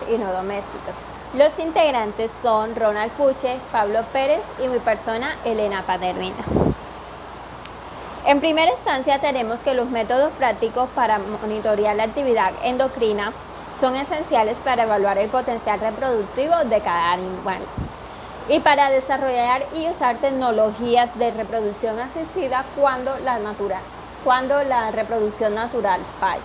y no domésticos. Los integrantes son Ronald Puche, Pablo Pérez y mi persona, Elena Paternina. En primera instancia tenemos que los métodos prácticos para monitorear la actividad endocrina son esenciales para evaluar el potencial reproductivo de cada animal y para desarrollar y usar tecnologías de reproducción asistida cuando la reproducción natural falla.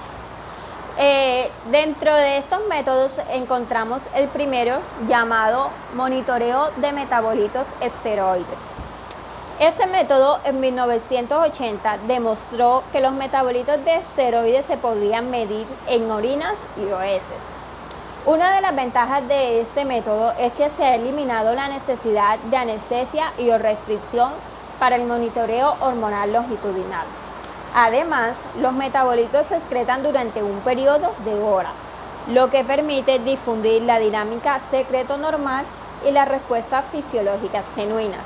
Dentro de estos métodos encontramos el primero, llamado monitoreo de metabolitos esteroides. Este método en 1980 demostró que los metabolitos de esteroides se podían medir en orinas y heces. Una de las ventajas de este método es que se ha eliminado la necesidad de anestesia y o restricción para el monitoreo hormonal longitudinal. Además, los metabolitos se excretan durante un periodo de horas, lo que permite difundir la dinámica secreto normal y las respuestas fisiológicas genuinas.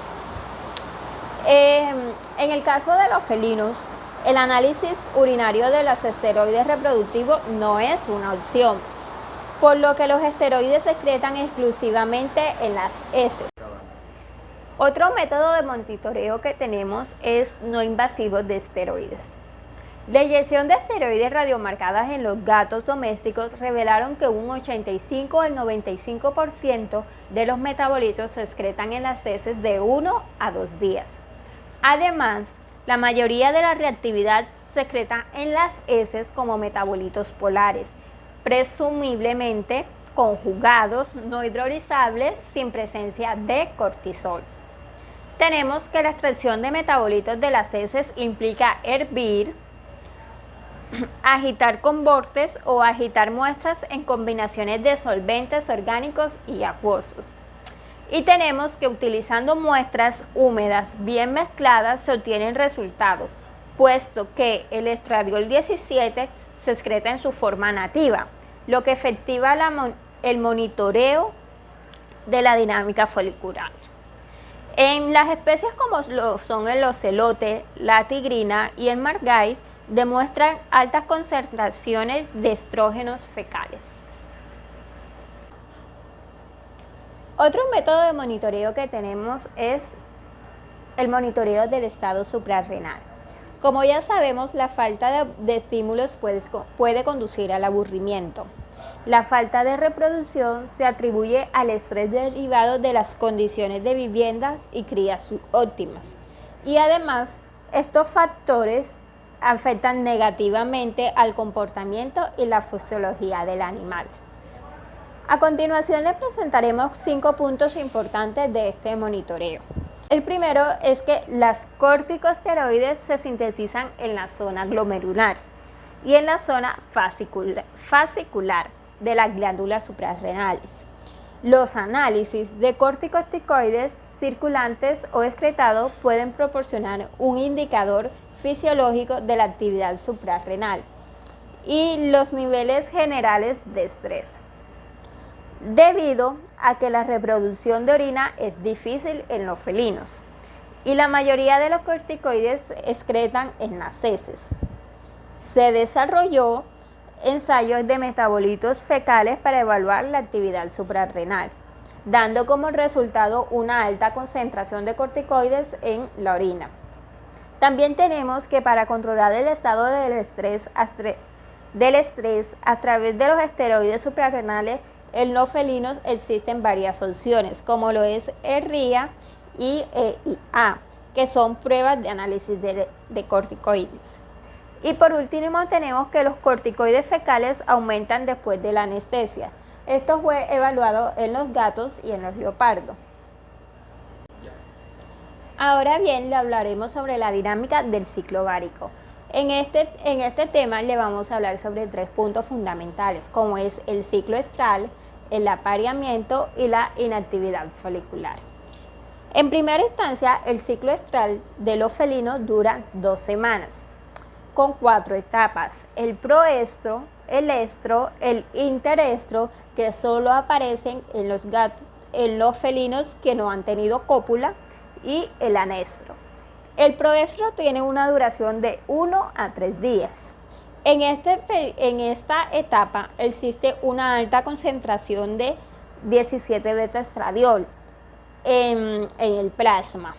En el caso de los felinos, el análisis urinario de los esteroides reproductivos no es una opción, por lo que los esteroides se excretan exclusivamente en las heces. Otro método de monitoreo que tenemos es no invasivo de esteroides. La inyección de esteroides radiomarcadas en los gatos domésticos revelaron que un 85 al 95% de los metabolitos se excretan en las heces de 1 a 2 días. Además, la mayoría de la reactividad se excreta en las heces como metabolitos polares, presumiblemente conjugados, no hidrolizables, sin presencia de cortisol. Tenemos que la extracción de metabolitos de las heces implica hervir, agitar con vortex o agitar muestras en combinaciones de solventes orgánicos y acuosos. Y tenemos que utilizando muestras húmedas bien mezcladas se obtienen resultados, puesto que el estradiol 17 se excreta en su forma nativa, lo que efectiva el monitoreo de la dinámica folicular. En las especies como son el ocelote, la tigrina y el margay, demuestran altas concentraciones de estrógenos fecales. Otro método de monitoreo que tenemos es el monitoreo del estado suprarrenal. Como ya sabemos, la falta de estímulos puede conducir al aburrimiento. La falta de reproducción se atribuye al estrés derivado de las condiciones de viviendas y crías subóptimas. Y además, estos factores afectan negativamente al comportamiento y la fisiología del animal. A continuación les presentaremos 5 puntos importantes de este monitoreo. El primero es que las corticosteroides se sintetizan en la zona glomerular y en la zona fascicular de las glándulas suprarrenales. Los análisis de corticosteroides circulantes o excretados pueden proporcionar un indicador fisiológico de la actividad suprarrenal y los niveles generales de estrés, debido a que la reproducción de orina es difícil en los felinos y la mayoría de los corticoides se excretan en las heces. Se desarrolló ensayos de metabolitos fecales para evaluar la actividad suprarrenal, dando como resultado una alta concentración de corticoides en la orina. También tenemos que para controlar el estado del estrés a través de los esteroides suprarrenales en los felinos existen varias opciones, como lo es ERIA y EIA, que son pruebas de análisis de corticoides. Y por último tenemos que los corticoides fecales aumentan después de la anestesia. Esto fue evaluado en los gatos y en los leopardos. Ahora bien, le hablaremos sobre la dinámica del ciclo ovárico. En este tema le vamos a hablar sobre 3 puntos fundamentales, como es el ciclo estral, el apareamiento y la inactividad folicular. En primera instancia, el ciclo estral de los felinos dura 2 semanas, con 4 etapas: el proestro, el estro, el interestro, que solo aparecen en los felinos que no han tenido cópula, y el anestro. El proestro tiene una duración de 1 a 3 días En esta etapa existe una alta concentración de 17 beta-estradiol en el plasma.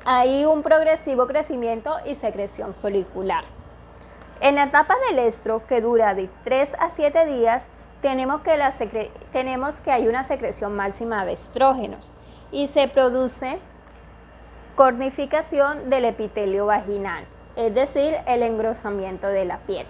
Hay un progresivo crecimiento y secreción folicular. En la etapa del estro, que dura de 3 a 7 días, tenemos que hay una secreción máxima de estrógenos y se produce cornificación del epitelio vaginal, es decir, el engrosamiento de la piel.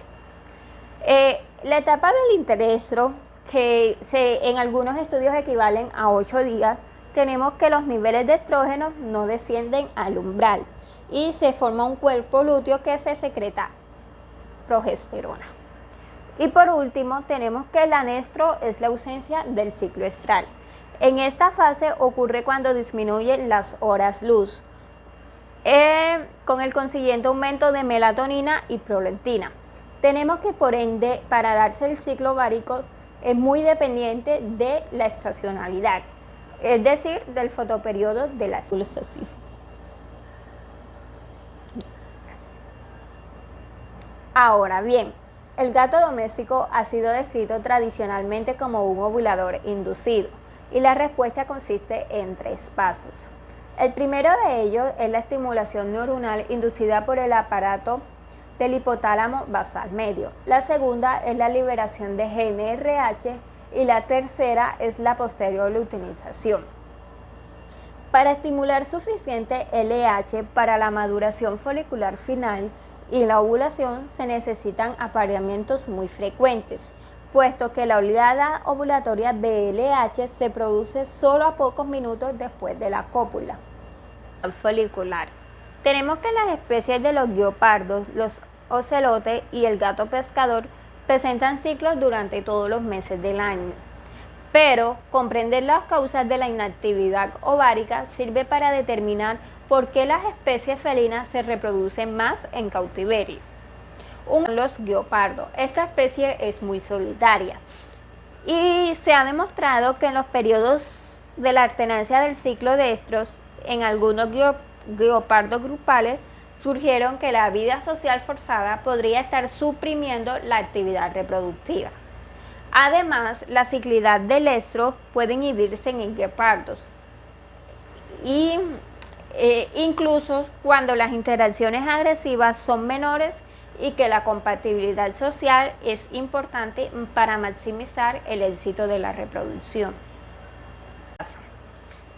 La etapa del interestro, que en algunos estudios equivalen a 8 días, tenemos que los niveles de estrógenos no descienden al umbral y se forma un cuerpo lúteo que se secreta progesterona. Y por último, tenemos que el anestro es la ausencia del ciclo estral. En esta fase ocurre cuando disminuyen las horas luz, con el consiguiente aumento de melatonina y prolactina. Tenemos que, por ende, para darse el ciclo ovárico es muy dependiente de la estacionalidad, es decir, del fotoperiodo de la ovulación. Ahora bien, el gato doméstico ha sido descrito tradicionalmente como un ovulador inducido y la respuesta consiste en 3 pasos. El primero de ellos es la estimulación neuronal inducida por el aparato del hipotálamo basal medio. La segunda es la liberación de GnRH y la tercera es la posterior luteinización. Para estimular suficiente LH para la maduración folicular final y la ovulación se necesitan apareamientos muy frecuentes, puesto que la oleada ovulatoria de LH se produce solo a pocos minutos después de la cópula folicular. Tenemos que las especies de los guepardos, los ocelotes y el gato pescador presentan ciclos durante todos los meses del año. Pero comprender las causas de la inactividad ovárica sirve para determinar por qué las especies felinas se reproducen más en cautiverio. Los guepardos. Esta especie es muy solitaria y se ha demostrado que en los periodos de la alternancia del ciclo de estros, en algunos guepardos grupales, surgieron que la vida social forzada podría estar suprimiendo la actividad reproductiva. Además, la ciclidad del estro puede inhibirse en guepardos y incluso cuando las interacciones agresivas son menores y que la compatibilidad social es importante para maximizar el éxito de la reproducción.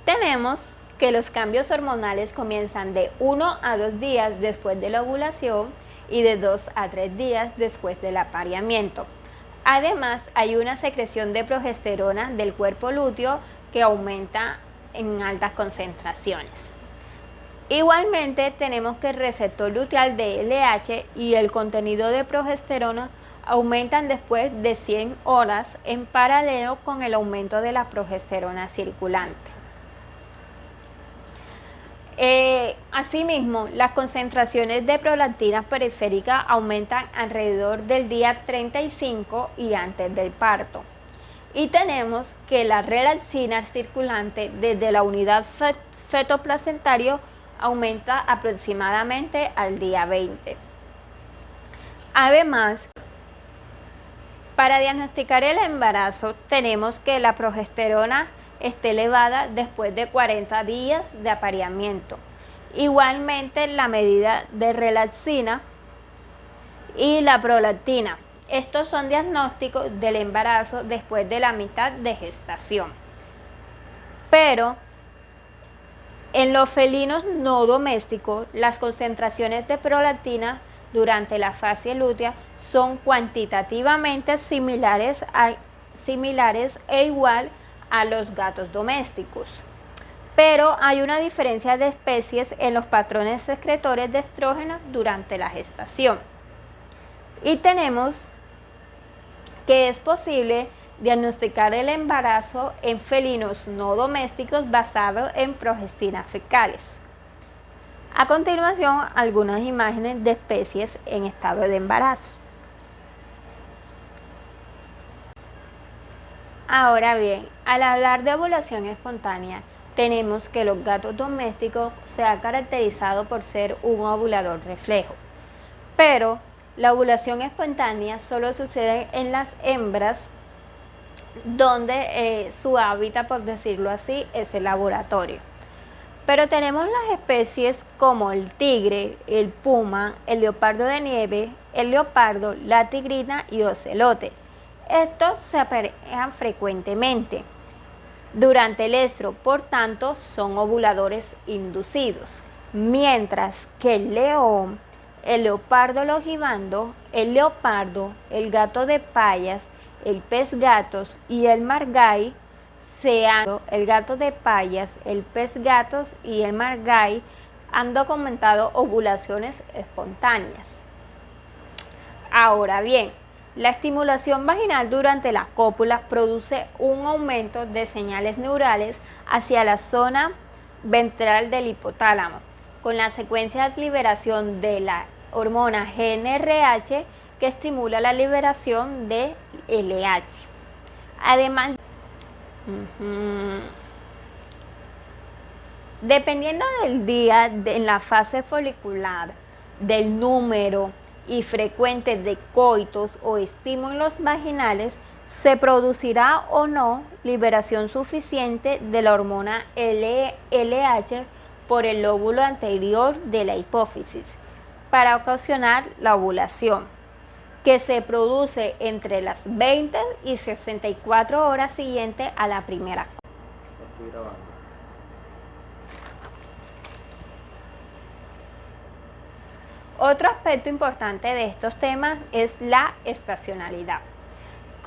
Tenemos que los cambios hormonales comienzan de 1 a 2 días después de la ovulación y de 2 a 3 días después del apareamiento. Además, hay una secreción de progesterona del cuerpo lúteo que aumenta en altas concentraciones. Igualmente, tenemos que el receptor luteal de LH y el contenido de progesterona aumentan después de 100 horas en paralelo con el aumento de la progesterona circulante. Asimismo, las concentraciones de prolactina periférica aumentan alrededor del día 35 y antes del parto. Y tenemos que la relaxina circulante desde la unidad fetoplacentario aumenta aproximadamente al día 20. Además, para diagnosticar el embarazo tenemos que la progesterona esté elevada después de 40 días de apareamiento. Igualmente la medida de relaxina y la prolactina. Estos son diagnósticos del embarazo después de la mitad de gestación. Pero en los felinos no domésticos, las concentraciones de prolactina durante la fase lútea son cuantitativamente similares e igual a los gatos domésticos, pero hay una diferencia de especies en los patrones secretores de estrógenos durante la gestación. Y tenemos que es posible diagnosticar el embarazo en felinos no domésticos basado en progestinas fecales. A continuación, algunas imágenes de especies en estado de embarazo. Ahora bien, al hablar de ovulación espontánea, tenemos que los gatos domésticos se han caracterizado por ser un ovulador reflejo, pero La ovulación espontánea solo sucede en las hembras donde su hábitat, por decirlo así, es el laboratorio. Pero tenemos las especies como el tigre, el puma, el leopardo de nieve, el leopardo, la tigrina y ocelote. Estos se aparean frecuentemente durante el estro, por tanto son ovuladores inducidos, mientras que el león, el leopardo longibando, el leopardo, el gato de Payas, el pez gatos y el margay el gato de Payas, el pez gatos y el margay han documentado ovulaciones espontáneas. Ahora bien, la estimulación vaginal durante la cópula produce un aumento de señales neurales hacia la zona ventral del hipotálamo, con la secuencia de liberación de la hormona GnRH que estimula la liberación de LH. Además, dependiendo del día en la fase folicular, del número y frecuente de coitos o estímulos vaginales, se producirá o no liberación suficiente de la hormona LH por el lóbulo anterior de la hipófisis para ocasionar la ovulación, que se produce entre las 20 y 64 horas siguientes a la primera. Otro aspecto importante de estos temas es la estacionalidad.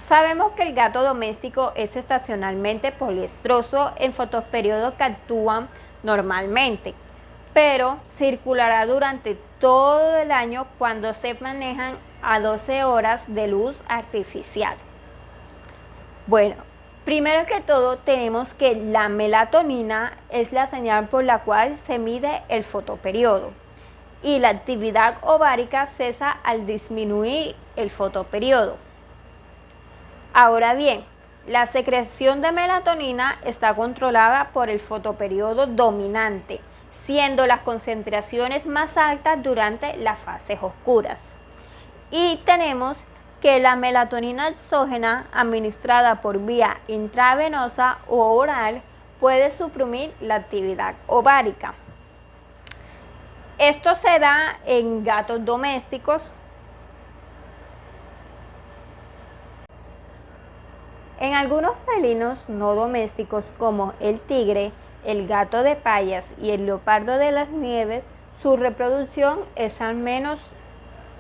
Sabemos que el gato doméstico es estacionalmente poliestroso en fotoperiodos que actúan normalmente, pero circulará durante todo el año cuando se manejan a 12 horas de luz artificial. Bueno, primero que todo tenemos que la melatonina es la señal por la cual se mide el fotoperiodo y la actividad ovárica cesa al disminuir el fotoperiodo. Ahora bien, la secreción de melatonina está controlada por el fotoperiodo dominante, siendo las concentraciones más altas durante las fases oscuras. Y tenemos que la melatonina exógena administrada por vía intravenosa o oral puede suprimir la actividad ovárica. Esto se da en gatos domésticos. En algunos felinos no domésticos como el tigre, el gato de Payas y el leopardo de las nieves, su reproducción es al menos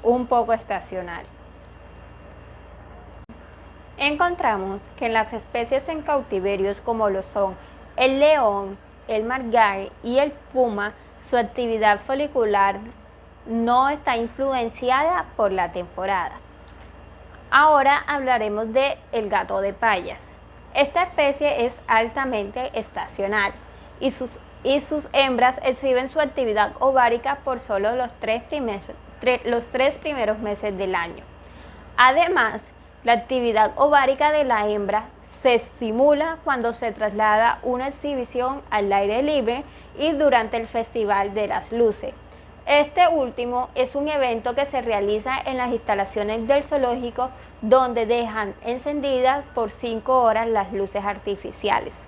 un poco estacional. Encontramos que en las especies en cautiverios como lo son el león, el margay y el puma, su actividad folicular no está influenciada por la temporada. Ahora hablaremos de el gato de Payas. Esta especie es altamente estacional y sus hembras exhiben su actividad ovárica por solo los tres primeros meses del año. Además, la actividad ovárica de la hembra se estimula cuando se traslada una exhibición al aire libre y durante el Festival de las Luces. Este último es un evento que se realiza en las instalaciones del zoológico, donde dejan encendidas por 5 horas las luces artificiales.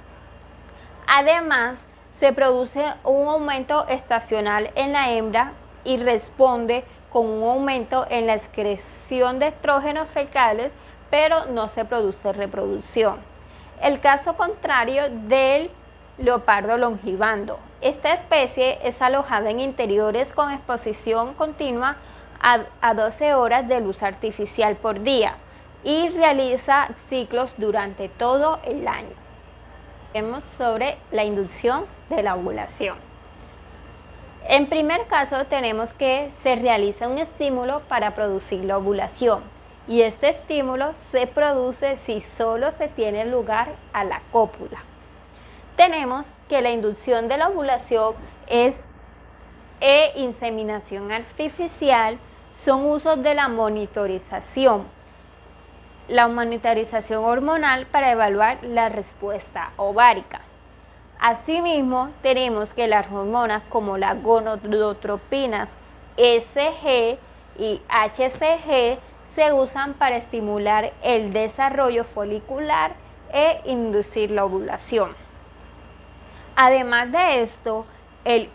Además, se produce un aumento estacional en la hembra y responde con un aumento en la excreción de estrógenos fecales, pero no se produce reproducción. El caso contrario del leopardo longibando. Esta especie es alojada en interiores con exposición continua a 12 horas de luz artificial por día y realiza ciclos durante todo el año. Vemos sobre la inducción de la ovulación. En primer caso tenemos que se realiza un estímulo para producir la ovulación y este estímulo se produce si solo se tiene lugar a la cópula. Tenemos que la inducción de la ovulación inseminación artificial, son usos de la monitorización hormonal para evaluar la respuesta ovárica. Asimismo, tenemos que las hormonas como las gonadotropinas SG y HCG se usan para estimular el desarrollo folicular e inducir la ovulación. Además de esto, el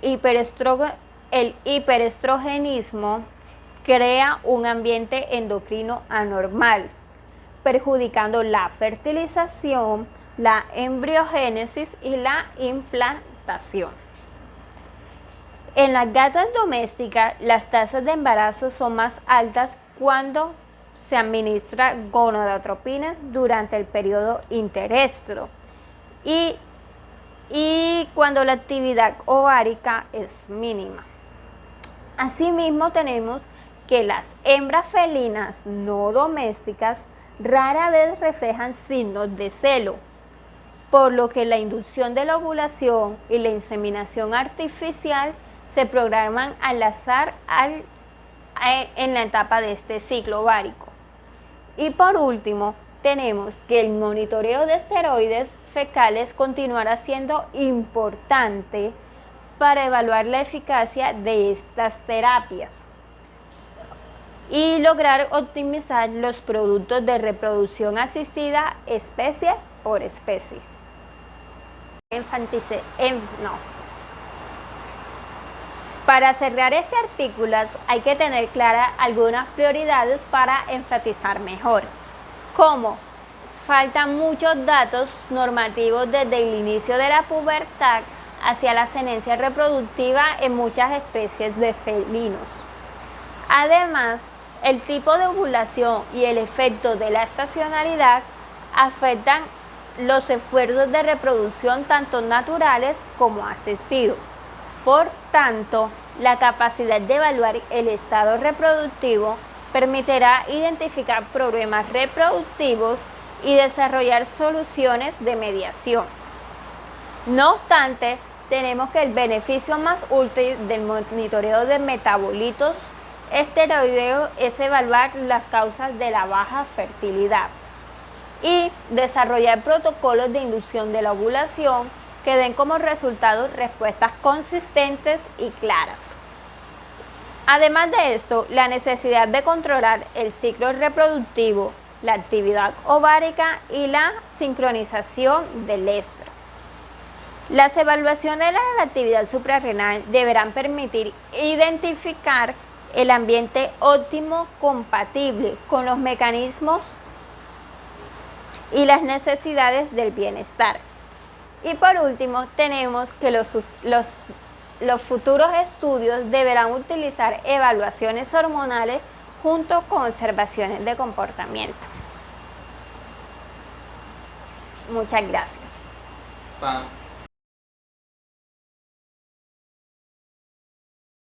hiperestrogenismo crea un ambiente endocrino anormal, perjudicando la fertilización, la embriogénesis y la implantación. En las gatas domésticas, las tasas de embarazo son más altas cuando se administra gonadotropina durante el periodo interestro y cuando la actividad ovárica es mínima. Asimismo, tenemos que las hembras felinas no domésticas rara vez reflejan signos de celo, por lo que la inducción de la ovulación y la inseminación artificial se programan al azar en la etapa de este ciclo ovárico. Y por último, tenemos que el monitoreo de esteroides fecales continuará siendo importante para evaluar la eficacia de estas terapias y lograr optimizar los productos de reproducción asistida especie por especie. Para cerrar este artículo hay que tener claras algunas prioridades para enfatizar mejor, como faltan muchos datos normativos desde el inicio de la pubertad hacia la ascendencia reproductiva en muchas especies de felinos. Además, el tipo de ovulación y el efecto de la estacionalidad afectan los esfuerzos de reproducción tanto naturales como asistidos. Por tanto, la capacidad de evaluar el estado reproductivo permitirá identificar problemas reproductivos y desarrollar soluciones de mediación. No obstante, tenemos que el beneficio más útil del monitoreo de metabolitos esteroideos es evaluar las causas de la baja fertilidad y desarrollar protocolos de inducción de la ovulación que den como resultado respuestas consistentes y claras. Además de esto, la necesidad de controlar el ciclo reproductivo, la actividad ovárica y la sincronización del estro. Las evaluaciones de la actividad suprarrenal deberán permitir identificar el ambiente óptimo compatible con los mecanismos y las necesidades del bienestar. Y por último, tenemos que los futuros estudios deberán utilizar evaluaciones hormonales junto con observaciones de comportamiento. Muchas gracias.